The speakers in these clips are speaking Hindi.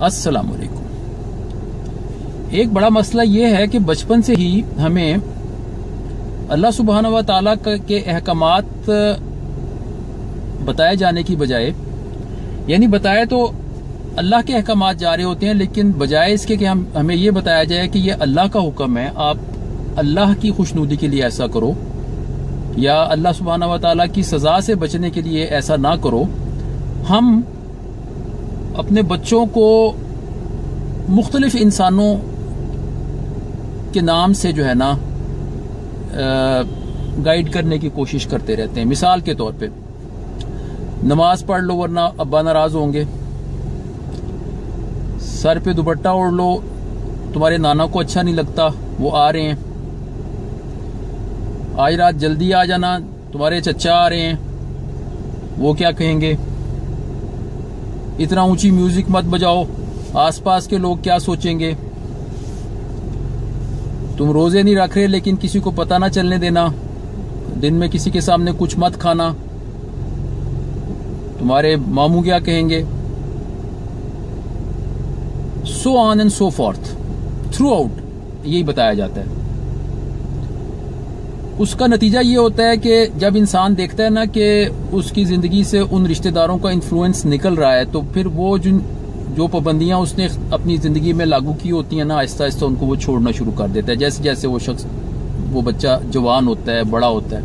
अस्सलाम वालेकुम। एक बड़ा मसला यह है कि बचपन से ही हमें अल्लाह सुब्हानहू व तआला के अहकामात बताए जाने की बजाय, यानी बताए तो अल्लाह के अहकामात जा रहे होते हैं, लेकिन बजाय इसके कि हमें यह बताया जाए कि यह अल्लाह का हुक्म है, आप अल्लाह की खुशनुदी के लिए ऐसा करो, या अल्लाह सुब्हानहू व तआला की सजा से बचने के लिए ऐसा ना करो। हम अपने बच्चों को मुख्तलिफ इंसानों के नाम से जो है ना गाइड करने की कोशिश करते रहते हैं। मिसाल के तौर पे, नमाज पढ़ लो वरना अब्बा नाराज होंगे, सर पे दुपट्टा ओढ़ लो, तुम्हारे नाना को अच्छा नहीं लगता वो आ रहे हैं, आज रात जल्दी आ जाना, तुम्हारे चचा आ रहे हैं, वो क्या कहेंगे, इतना ऊंची म्यूजिक मत बजाओ, आसपास के लोग क्या सोचेंगे, तुम रोजे नहीं रख रहे लेकिन किसी को पता ना चलने देना, दिन में किसी के सामने कुछ मत खाना, तुम्हारे मामू क्या कहेंगे, so on and so forth. Through out यही बताया जाता है। उसका नतीजा ये होता है कि जब इंसान देखता है ना कि उसकी जिंदगी से उन रिश्तेदारों का इन्फ्लुएंस निकल रहा है, तो फिर वो जो पाबंदियां उसने अपनी जिंदगी में लागू की होती हैं ना, आहिस्ता आहिस्ता उनको वो छोड़ना शुरू कर देता है। जैसे जैसे वो बच्चा जवान होता है, बड़ा होता है,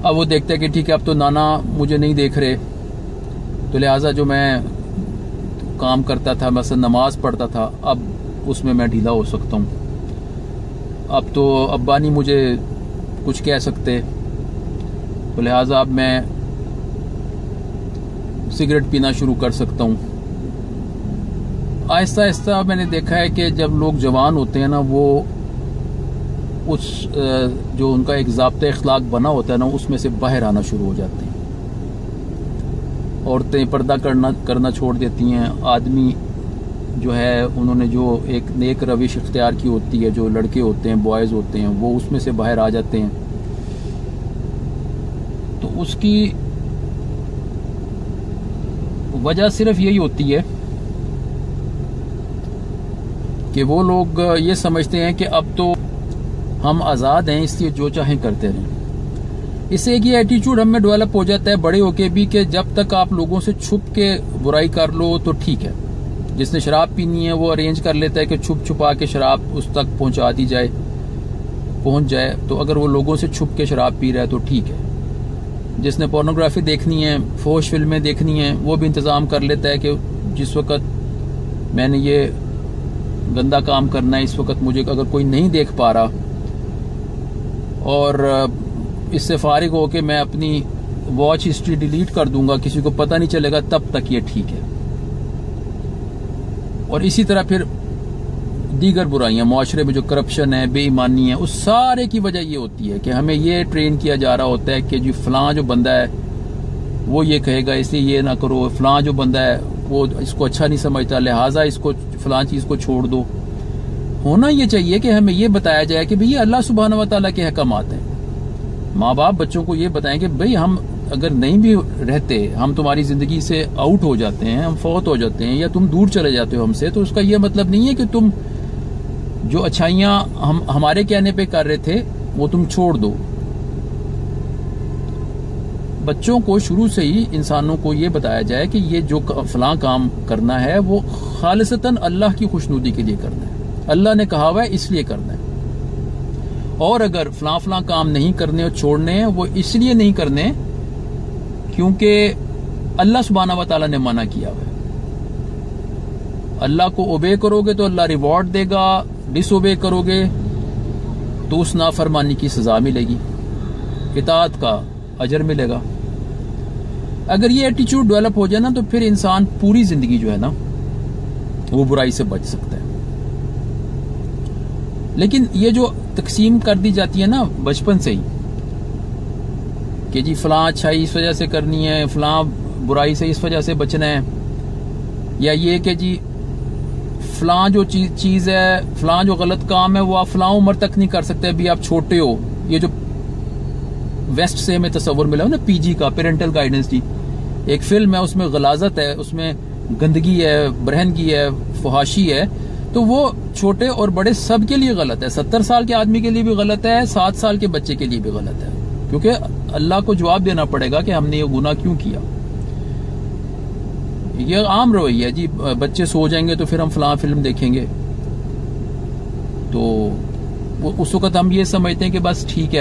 अब वो देखता है कि ठीक है अब तो नाना मुझे नहीं देख रहे, तो लिहाजा जो मैं काम करता था, मतलब नमाज पढ़ता था, अब उसमें मैं ढीला हो सकता हूँ, अब तो अब्बा नहीं मुझे कुछ कह सकते, तो लिहाजा अब मैं सिगरेट पीना शुरू कर सकता हूँ। आहिस्ता आहिस्ता मैंने देखा है कि जब लोग जवान होते हैं ना, वो उस जो उनका एक ज़ाब्ता अखलाक बना होता है ना, उसमें से बाहर आना शुरू हो जाते हैं। औरतें पर्दा करना छोड़ देती हैं, आदमी जो है उन्होंने जो एक नेक रविश इख्तियार की होती है, जो लड़के होते हैं, बॉयज़ होते हैं, वो उसमें से बाहर आ जाते हैं। तो उसकी वजह सिर्फ यही होती है कि वो लोग ये समझते हैं कि अब तो हम आज़ाद हैं, इसलिए जो चाहें करते रहें। इससे एक ये एटीट्यूड हमें डेवलप हो जाता है बड़े होके भी कि जब तक आप लोगों से छुप के बुराई कर लो तो ठीक है। जिसने शराब पीनी है वो अरेंज कर लेता है कि छुप छुपा के शराब उस तक पहुंच जाए, तो अगर वो लोगों से छुप के शराब पी रहा है तो ठीक है। जिसने पोर्नोग्राफी देखनी है, फोश फिल्में देखनी है, वो भी इंतजाम कर लेता है कि जिस वक्त मैंने ये गंदा काम करना है, इस वक्त मुझे अगर कोई नहीं देख पा रहा और इससे फारिग होके मैं अपनी वॉच हिस्ट्री डिलीट कर दूंगा, किसी को पता नहीं चलेगा, तब तक ये ठीक है। और इसी तरह फिर दीगर बुराइयां, मुआशरे में जो करप्शन है, बेईमानी है, उस सारे की वजह ये होती है कि हमें ये ट्रेन किया जा रहा होता है कि जी फलां जो बंदा है वो ये कहेगा, इसलिए ये ना करो, फलां जो बंदा है वो इसको अच्छा नहीं समझता, लिहाजा इसको फलां चीज को छोड़ दो। होना ये चाहिए कि हमें ये बताया जाए कि भाई ये अल्लाह सुब्हानहू व तआला के अहकामात हैं। माँ बाप बच्चों को ये बताएं कि भाई हम अगर नहीं भी रहते, हम तुम्हारी जिंदगी से आउट हो जाते हैं, हम फौत हो जाते हैं, या तुम दूर चले जाते हो हमसे, तो उसका ये मतलब नहीं है कि तुम जो अच्छाइयां हम हमारे कहने पे कर रहे थे वो तुम छोड़ दो। बच्चों को शुरू से ही इंसानों को ये बताया जाए कि ये जो फलां काम करना है वो खालिसतन अल्लाह की खुशनुदी के लिए करना है, अल्लाह ने कहा हुआ है इसलिए करना है। और अगर फलां फलां काम नहीं करने और छोड़ने हैं, वो इसलिए नहीं करने क्योंकि अल्लाह सुब्हानहू व तआला ने मना किया हुआ है। अल्लाह को ओबे करोगे तो अल्लाह रिवॉर्ड देगा, डिसओबे करोगे तो उस नाफरमानी की सजा मिलेगी, इताअत का अजर मिलेगा। अगर ये एटीट्यूड डेवलप हो जाए ना, तो फिर इंसान पूरी जिंदगी जो है ना वो बुराई से बच सकता है। लेकिन ये जो तकसीम कर दी जाती है ना बचपन से ही कि जी फलां अच्छाई इस वजह से करनी है, फलां बुराई से इस वजह से बचना है, या ये कि जी फलां जो चीज है, फलां जो गलत काम है वो आप फलां उम्र तक नहीं कर सकते, अभी आप छोटे हो। ये जो वेस्ट से हमें तस्वर मिला हो ना, पीजी का, पेरेंटल गाइडेंस जी, एक फिल्म है उसमें गलाजत है, उसमें गंदगी है, बरहनगी है, फहाशी है, तो वो छोटे और बड़े सब के लिए गलत है। 70 साल के आदमी के लिए भी गलत है, 7 साल के बच्चे के लिए भी गलत है, क्योंकि अल्लाह को जवाब देना पड़ेगा कि हमने ये गुनाह क्यों किया। ये आम रवैया है जी, बच्चे सो जाएंगे तो फिर हम फलां फिल्म देखेंगे, तो उस वक्त हम ये समझते हैं कि बस ठीक है।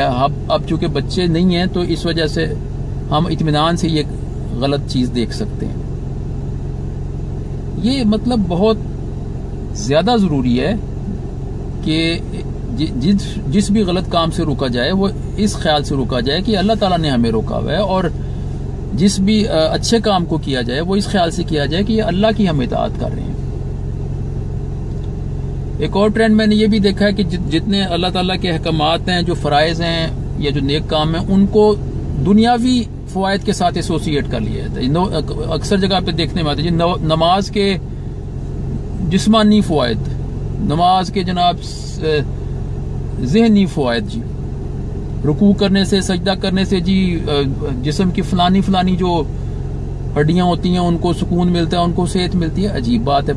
अब चूंकि बच्चे नहीं हैं तो इस वजह से हम इत्मीनान से ये गलत चीज देख सकते हैं। ये मतलब बहुत ज्यादा जरूरी है कि जिस भी गलत काम से रोका जाए वो इस ख्याल से रोका जाए कि अल्लाह ताला ने हमें रोका हुआ है, और जिस भी अच्छे काम को किया जाए वो इस ख्याल से किया जाए कि ये अल्लाह की हम इताअत कर रहे हैं। एक और ट्रेंड मैंने ये भी देखा है कि जितने अल्लाह ताला के अहकामात हैं, जो फराइज हैं या जो नेक काम है, उनको दुनियावी फवायद के साथ एसोसिएट कर लिया जाता है। अक्सर जगह पे देखने में आते हैं नमाज के जिस्मानी फवायद, नमाज के जनाब ज़हनी फवायद जी, रुकू करने से, सजदा करने से जी जिस्म की फलानी जो हड्डियां होती हैं उनको सुकून मिलता है, उनको सेहत मिलती है। अजीब बात है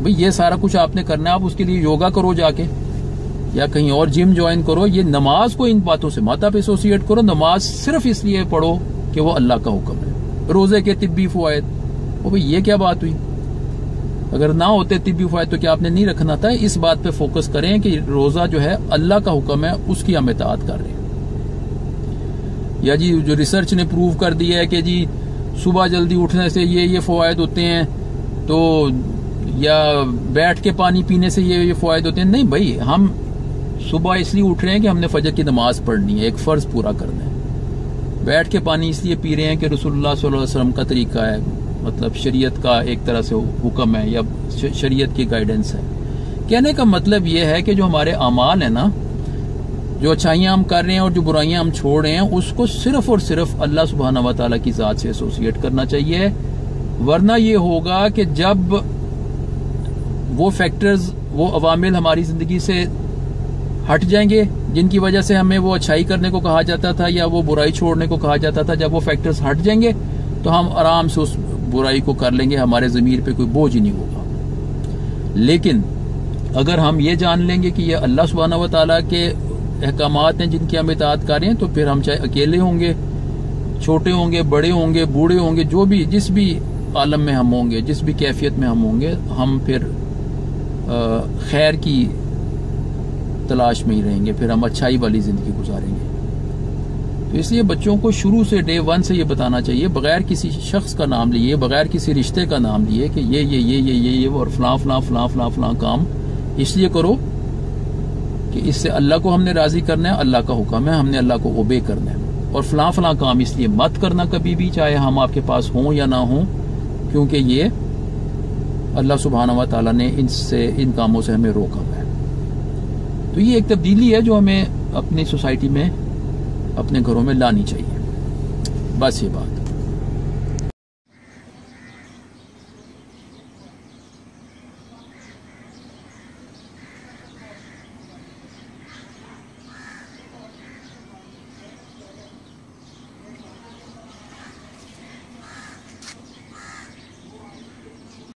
भाई ये सारा कुछ आपने करना है, आप उसके लिए योगा करो जाके या कहीं और जिम ज्वाइन करो। ये नमाज को इन बातों से मत आप एसोसिएट करो। नमाज सिर्फ इसलिए पढ़ो कि वो अल्लाह का हुक्म है। रोजे के तिब्बी फवायद, ओ भाई ये क्या बात हुई? अगर ना होते तिब्बी फवायद तो क्या आपने नहीं रखना था? इस बात पे फोकस करें कि रोजा जो है अल्लाह का हुक्म है, उसकी हम इताअत कर रहे हैं। या जी जो रिसर्च ने प्रूव कर दिया है कि जी सुबह जल्दी उठने से ये फवायद होते हैं, तो या बैठ के पानी पीने से ये फवायद होते हैं। नहीं भाई, हम सुबह इसलिए उठ रहे हैं कि हमने फजर की नमाज पढ़नी है, एक फर्ज पूरा करना है। बैठ के पानी इसलिए पी रहे हैं कि रसूलुल्लाह सल्लल्लाहु अलैहि वसल्लम का तरीका है, मतलब शरीयत का एक तरह से हुक्म है या शरीयत की गाइडेंस है। कहने का मतलब ये है कि जो हमारे अमाल है ना, जो अच्छाइयां हम कर रहे हैं और जो बुराइयां हम छोड़ रहे हैं, उसको सिर्फ और सिर्फ अल्लाह सुब्हानहू व तआला की जात से एसोसिएट करना चाहिए। वरना ये होगा कि जब वो फैक्टर्स, वो अवामिल हमारी जिंदगी से हट जाएंगे जिनकी वजह से हमें वो अच्छाई करने को कहा जाता था या वो बुराई छोड़ने को कहा जाता था, जब वो फैक्टर्स हट जाएंगे तो हम आराम से उस बुराई को कर लेंगे, हमारे ज़मीर पे कोई बोझ ही नहीं होगा। लेकिन अगर हम ये जान लेंगे कि ये अल्लाह सुब्हानहू व तआला के अहकामात हैं जिनकी हम इताअत कर रहे हैं, तो फिर हम चाहे अकेले होंगे, छोटे होंगे, बड़े होंगे, बूढ़े होंगे, जो भी जिस भी आलम में हम होंगे, जिस भी कैफियत में हम होंगे, हम फिर खैर की तलाश में ही रहेंगे, फिर हम अच्छाई वाली जिंदगी गुजारेंगे। तो इसलिए बच्चों को शुरू से डे 1 से ये बताना चाहिए, बगैर किसी शख्स का नाम लिए, बगैर किसी रिश्ते का नाम लिए कि ये और फलां काम इसलिए करो कि इससे अल्लाह को हमने राजी करना है, अल्लाह का हुक्म है, हमने अल्लाह को ओबे करना है। और फलां काम इसलिए मत करना कभी भी, चाहे हम आपके पास हों या ना हों, क्योंकि ये अल्लाह सुब्हानहू व तआला ने इन कामों से हमें रोका हुआ है। तो ये एक तब्दीली है जो हमें अपनी सोसाइटी में, अपने घरों में लानी चाहिए। बस ये बात।